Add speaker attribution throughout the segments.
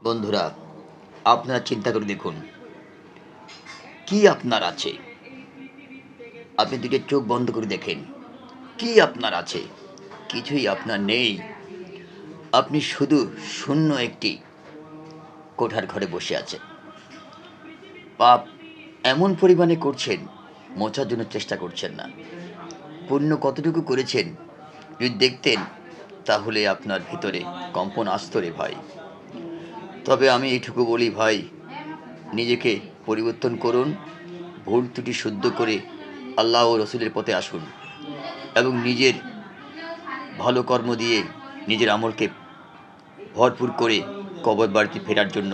Speaker 1: বন্ধুরা, আপনারা চিন্তা করে দেখুন, কি আপনার আছে? আপনি দুটো চোখ বন্ধ করে দেখেন, কি আপনার আছে? কিছুই আপনার নেই। আপনি শুধু শূন্য একটি কোঠার ঘরে বসে আছেন। পাপ এমন পরিমাণে করছেন, মোছার জন্য চেষ্টা করছেন না। পুণ্য কতটুকু করেছেন যদি দেখতেন, তাহলে আপনার ভিতরে কম্পন আসত রে ভাই। তবে আমি এইটুকু বলি ভাই, নিজেকে পরিবর্তন করুন, ভুল ত্রুটি শুদ্ধ করে আল্লাহ ও রসুলের পথে আসুন এবং নিজের ভালো কর্ম দিয়ে নিজের আমলকে ভরপুর করে কবর বাড়িতে ফেরার জন্য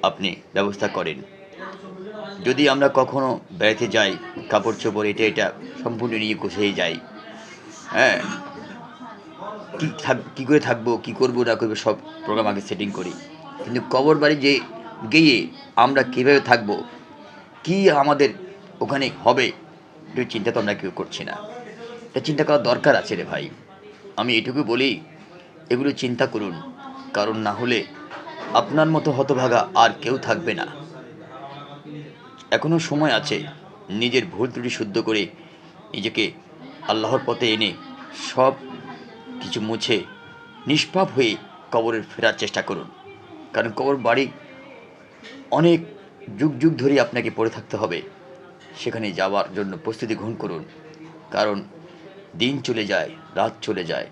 Speaker 1: আপনি ব্যবস্থা করেন। যদি আমরা কখনো বেড়াতে যাই, কাপড় চোপড় এটা সম্পূর্ণ নিয়ে গুছিয়ে যাই, হ্যাঁ, কী করে থাকবো, কী করবো না করবো, সব প্রোগ্রাম আগে সেটিং করি। কিন্তু কবর বাড়ি যে গিয়ে আমরা কীভাবে থাকবো, কি আমাদের ওখানে হবে, একটু চিন্তা তো আমরা কেউ করছি না। এটা চিন্তা করার দরকার আছে রে ভাই। আমি এটুকু বলি, এগুলো চিন্তা করুন, কারণ না হলে আপনার মতো হতভাগা আর কেউ থাকবে না। এখনও সময় আছে, নিজের ভুল ত্রুটি শুদ্ধ করে নিজেকে আল্লাহর পথে এনে সব কিছু মুছে নিষ্পাপ হয়ে কবরের ফেরার চেষ্টা করুন। কারণ কবর বাড়ি অনেক যুগ যুগ ধরে আপনাকে পড়ে থাকতে হবে। সেখানে যাওয়ার জন্য প্রস্তুতি গ্রহণ করুন, কারণ দিন চলে যায়, রাত চলে যায়,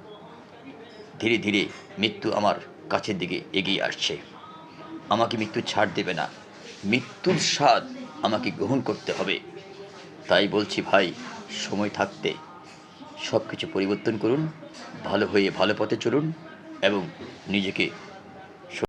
Speaker 1: ধীরে ধীরে মৃত্যু আমার কাছের দিকে এগিয়ে আসছে। আমাকে মৃত্যু ছাড় দেবে না, মৃত্যুর স্বাদ আমাকে গ্রহণ করতে হবে। তাই বলছি ভাই, সময় থাকতে সব কিছু পরিবর্তন করুন, ভালো হয়ে ভালো পথে চলুন এবং নিজেকে